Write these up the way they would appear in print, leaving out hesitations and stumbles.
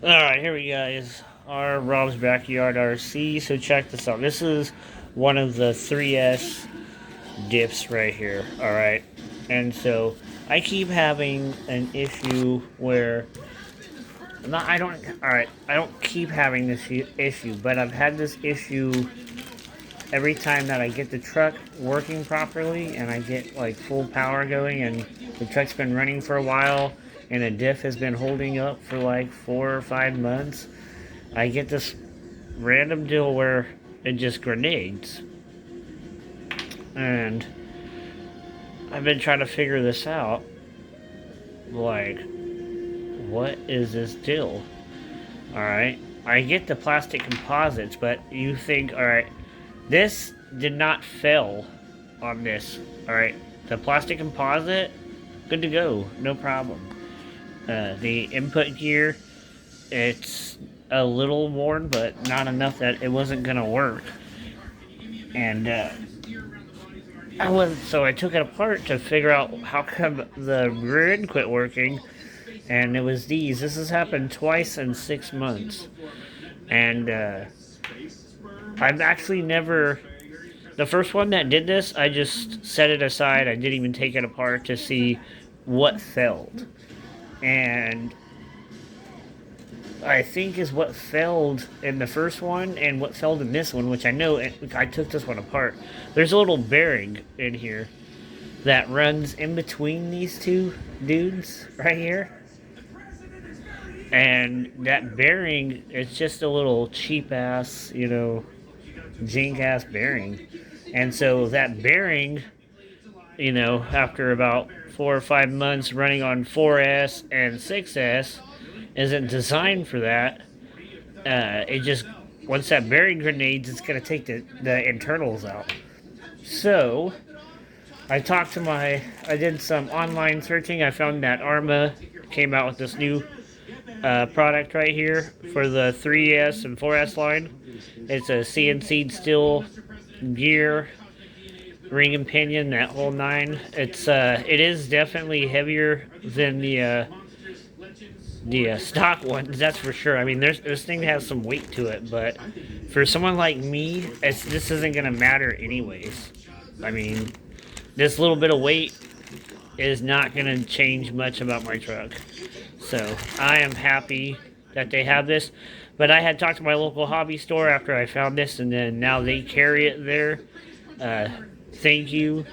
Alright, here we guys. Our Rob's Backyard RC. So check this out. This is one of the 3S diffs right here. Alright. And so I keep having an issue where I don't keep having this issue, but I've had this issue every time that I get the truck working properly and I get like full power going and the truck's been running for a while and a diff has been holding up for like 4 or 5 months. I get this random deal where it just grenades. And I've been trying to figure this out. Like, what is this deal? Alright. I get the plastic composites, but you think, alright, this did not fail on this. Alright. The plastic composite, good to go. No problem. The input gear, it's a little worn, but not enough that it wasn't gonna work. And so I took it apart to figure out how come the grid quit working, and it was these. This has happened twice in 6 months, and I've actually never. The first one that did this, I just set it aside. I didn't even take it apart to see what failed, and I think is what failed in the first one and what failed in this one, which I know I took this one apart. There's a little bearing in here that runs in between these two dudes right here. And that bearing is just a little cheap ass, jink ass bearing. And so that bearing, after about 4 or 5 months running on 4S and 6S, isn't designed for that. It just, once that bearing grenades, it's going to take the internals out. So, I did some online searching. I found that arrma came out with this new product right here for the 3S and 4S line. It's a CNC steel gear, ring and pinion, that whole nine. It is definitely heavier than the stock ones, that's for sure. I mean, this thing has some weight to it, but for someone like me, this isn't going to matter anyways. I mean, this little bit of weight is not going to change much about my truck. So, I am happy that they have this. But I had talked to my local hobby store after I found this, and then now they carry it there. Thank you,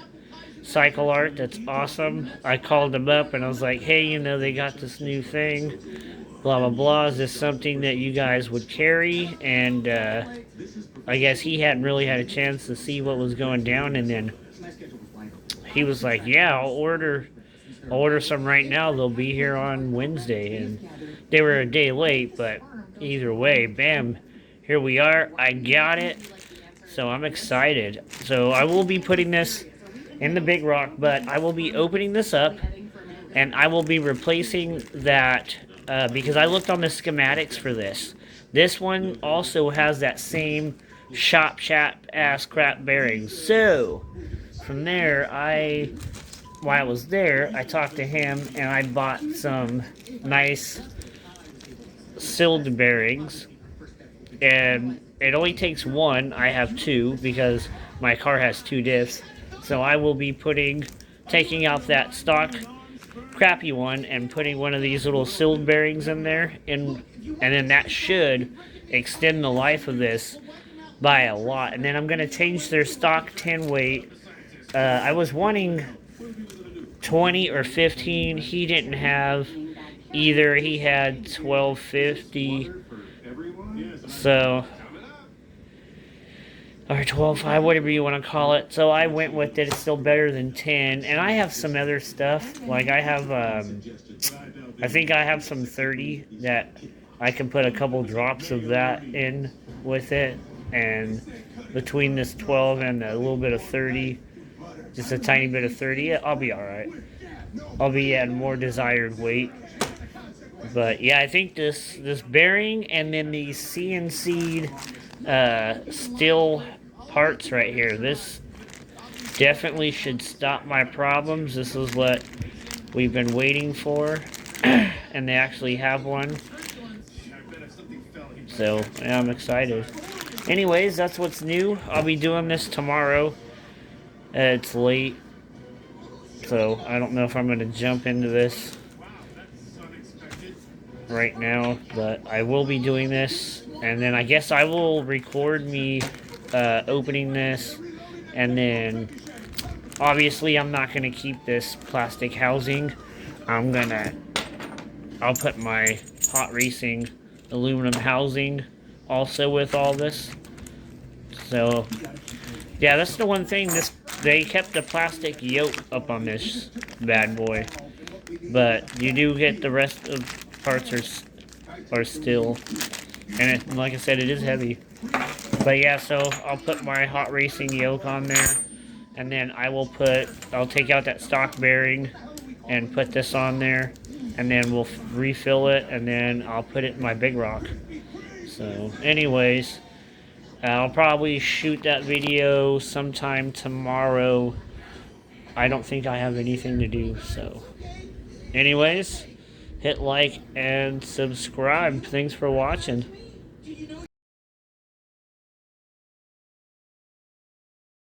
Cycle Art. That's awesome. I called them up and I was like, hey, they got this new thing, blah blah blah, is this something that you guys would carry? And I guess he hadn't really had a chance to see what was going down, and then he was like, yeah, I'll order some right now. They'll be here on Wednesday. And they were a day late, but either way, bam, here we are. I got it, so I'm excited. So I will be putting this in the big rock, but I will be opening this up and I will be replacing that because I looked on the schematics for this. This one also has that same shop ass crap bearing. So from there, while I was there, I talked to him and I bought some nice sealed bearings, and it only takes one. I have two because my car has two diffs. So I will be taking out that stock crappy one and putting one of these little sealed bearings in there, and then that should extend the life of this by a lot. And then I'm going to change their stock 10 weight. I was wanting 20 or 15. He didn't have either. He had 1250. So, or 12.5, whatever you want to call it. So I went with it. It's still better than 10. And I have some other stuff. Like I have, I think I have some 30 that I can put a couple drops of that in with it. And between this 12 and a little bit of 30, just a tiny bit of 30, I'll be alright. I'll be at more desired weight. But yeah, I think this bearing and then these CNC'd steel parts right here, this definitely should stop my problems. This is what we've been waiting for, and they actually have one. So yeah, I'm excited. Anyways, that's what's new. I'll be doing this tomorrow. It's late, so I don't know if I'm going to jump into this right now, but I will be doing this, and then I guess I will record me opening this, and then obviously I'm not going to keep this plastic housing. I'll put my hot racing aluminum housing also with all this. So yeah, that's the one thing, they kept the plastic yoke up on this bad boy, but you do get the rest of parts are still, and like I said, it is heavy. But yeah, so I'll put my hot racing yoke on there, and then I'll take out that stock bearing and put this on there, and then we'll refill it, and then I'll put it in my big rock. So anyways, I'll probably shoot that video sometime tomorrow. I don't think I have anything to do, so anyways, hit like and subscribe. Thanks for watching.